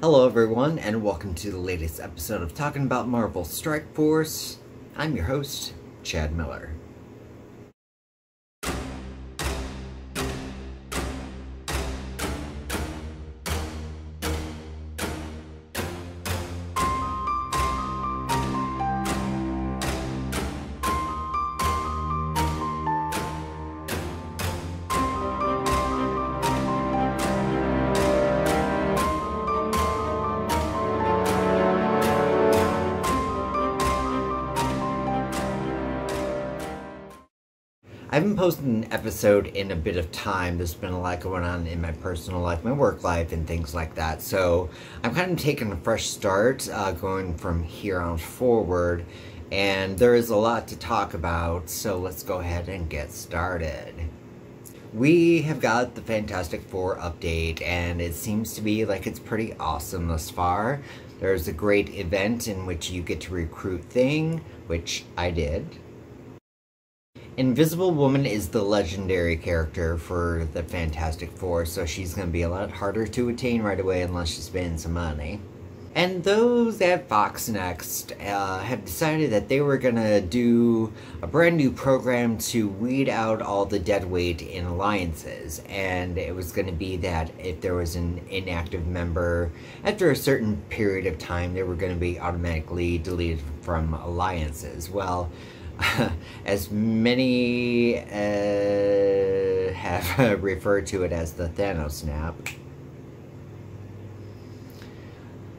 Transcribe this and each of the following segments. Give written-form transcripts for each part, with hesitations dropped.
Hello everyone, and welcome to the latest episode of Talking About Marvel Strike Force. I'm your host, Chad Miller. I haven't posted an episode in a bit of time. There's been a lot going on in my personal life, my work life, and things like that. So I'm kind of taking a fresh start going from here on forward. And there is a lot to talk about, so let's go ahead and get started. We have got the Fantastic Four update, and it seems to be like it's pretty awesome thus far. There's a great event in which you get to recruit Thing, which I did. Invisible Woman is the legendary character for the Fantastic Four, so she's going to be a lot harder to attain right away unless you spend some money. And those at Fox Next have decided that they were going to do a brand new program to weed out all the deadweight in alliances. And it was going to be that if there was an inactive member, after a certain period of time, they were going to be automatically deleted from alliances. Well, as many have referred to it as the Thanos snap,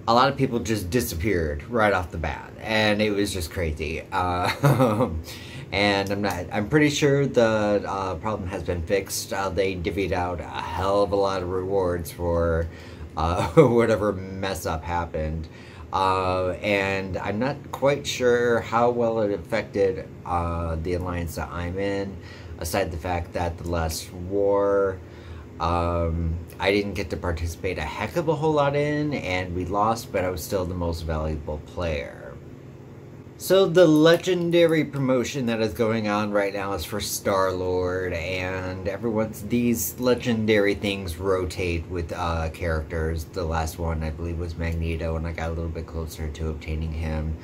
a lot of people just disappeared right off the bat, and it was just crazy. And I'm pretty sure the problem has been fixed. They divvied out a hell of a lot of rewards for whatever mess up happened. And I'm not quite sure how well it affected the alliance that I'm in, aside the fact that the last war, I didn't get to participate a heck of a whole lot in, and we lost, but I was still the most valuable player. So the legendary promotion that is going on right now is for Star-Lord, and these legendary things rotate with characters. The last one, I believe, was Magneto, and I got a little bit closer to obtaining him.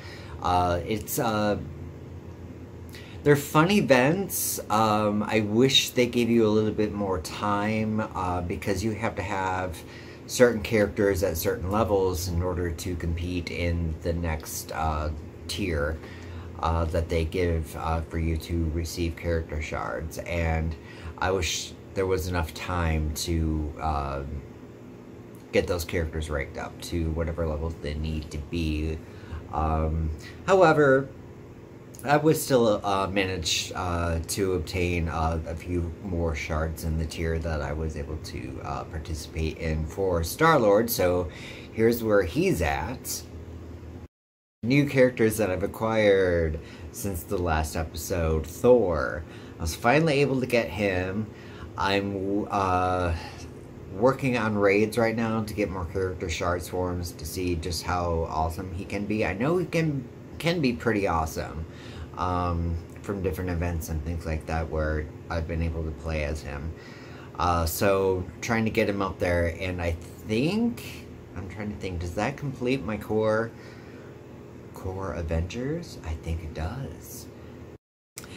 They're fun events. I wish they gave you a little bit more time because you have to have certain characters at certain levels in order to compete in the next tier that they give for you to receive character shards, and I wish there was enough time to get those characters ranked up to whatever levels they need to be. However, I would still manage to obtain a few more shards in the tier that I was able to participate in for Star-Lord, so here's where he's at. New characters that I've acquired since the last episode. Thor. I was finally able to get him. I'm working on raids right now to get more character shards for him to see just how awesome he can be. I know he can be pretty awesome from different events and things like that where I've been able to play as him. So trying to get him up there, and I'm trying to think, does that complete my core Avengers? I think it does.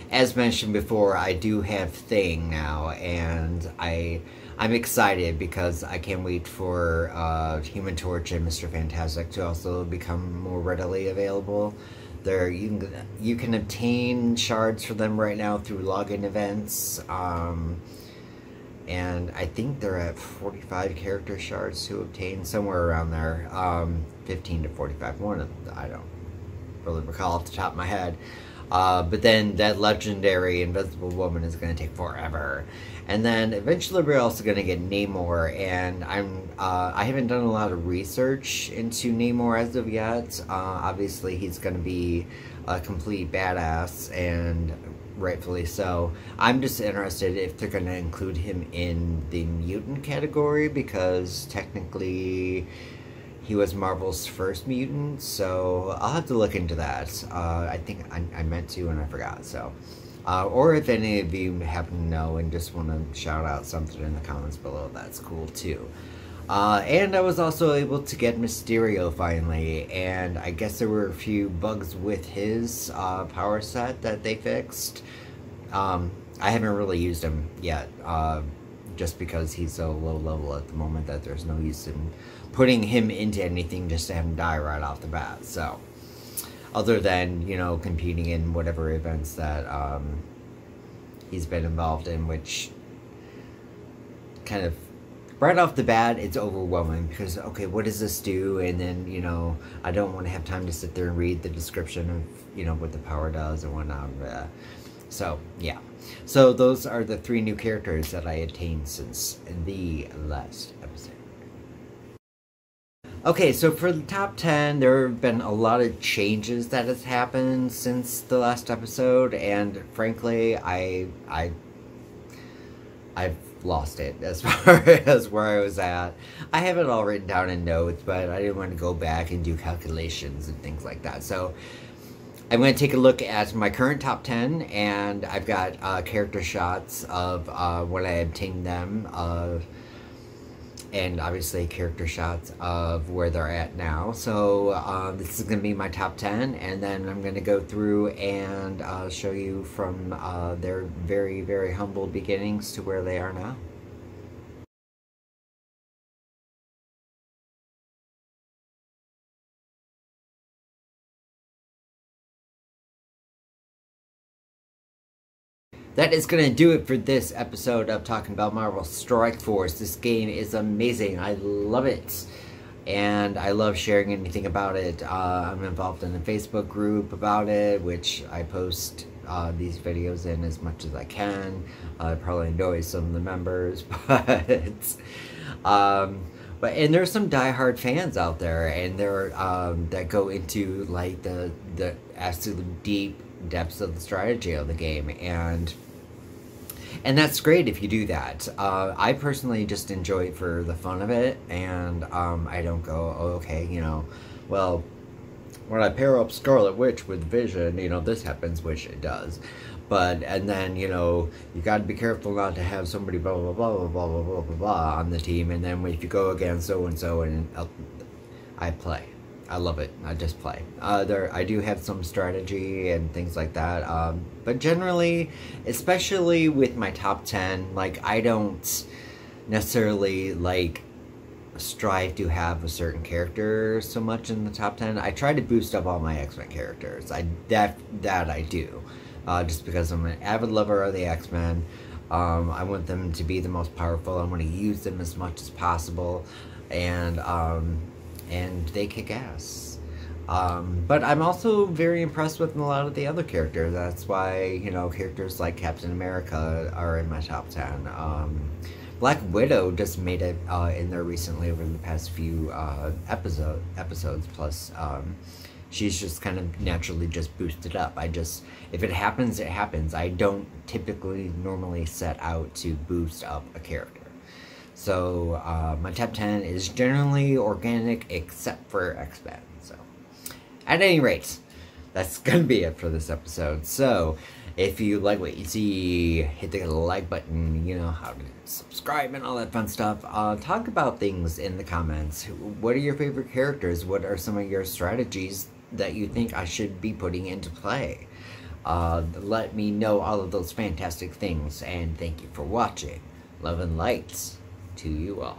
As mentioned before, I do have Thing now, and I'm excited because I can't wait for Human Torch and Mr. Fantastic to also become more readily available. You can obtain shards for them right now through login events, and I think they're at 45 character shards to obtain, somewhere around there, 15 to 45. One of them, I don't really recall off the top of my head. But then that legendary Invisible Woman is going to take forever. And then eventually we're also going to get Namor, and I haven't done a lot of research into Namor as of yet. Obviously he's going to be a complete badass, and rightfully so. I'm just interested if they're going to include him in the mutant category, because technically he was Marvel's first mutant, so I'll have to look into that. I think I meant to and I forgot, so. Or if any of you happen to know and just want to shout out something in the comments below, that's cool too. And I was also able to get Mysterio finally, and I guess there were a few bugs with his power set that they fixed. I haven't really used him yet, just because he's so low level at the moment that there's no use in putting him into anything just to have him die right off the bat. So, other than, you know, competing in whatever events that he's been involved in, which kind of right off the bat, it's overwhelming because, okay, what does this do? And then, you know, I don't want to have time to sit there and read the description of, you know, what the power does and whatnot. So, yeah. So, those are the 3 new characters that I attained since the last episode. Okay, so for the top 10, there have been a lot of changes that has happened since the last episode, and frankly, I've lost it as far as where I was at. I have it all written down in notes, but I didn't want to go back and do calculations and things like that. So I'm going to take a look at my current top 10, and I've got character shots of when I obtained them, and obviously character shots of where they're at now. So this is going to be my top 10, and then I'm going to go through and show you from their very, very humble beginnings to where they are now. That is going to do it for this episode of talking about Marvel Strike Force. This game is amazing. I love it. And I love sharing anything about it. I'm involved in a Facebook group about it, which I post these videos in as much as I can. I probably annoy some of the members, but and there's some diehard fans out there, and they're that go into like the absolute deep depths of the strategy of the game, and that's great if you do that. I personally just enjoy it for the fun of it, and I don't go, oh, okay, you know, well, when I pair up Scarlet Witch with Vision, you know, this happens, which it does. But, and then, you know, you gotta be careful not to have somebody blah, blah, blah, blah, blah, blah, blah, blah, blah on the team, and then if you go against so-and-so, and I play. I love it. I just play. I do have some strategy and things like that, but generally, especially with my top 10, like, I don't necessarily, like, strive to have a certain character so much in the top 10. I try to boost up all my X-Men characters. That I do, just because I'm an avid lover of the X-Men. I want them to be the most powerful. I want to use them as much as possible, and they kick ass. But I'm also very impressed with a lot of the other characters. That's why, you know, characters like Captain America are in my top 10. Black Widow just made it in there recently over the past few episodes. Plus, she's just kind of naturally just boosted up. If it happens, it happens. I don't typically normally set out to boost up a character. So, my top 10 is generally organic except for X-Men. So, at any rate, that's gonna be it for this episode. So, if you like what you see, hit the like button, you know how to subscribe and all that fun stuff. Talk about things in the comments. What are your favorite characters? What are some of your strategies that you think I should be putting into play? Let me know all of those fantastic things, and thank you for watching. Love and light to you all.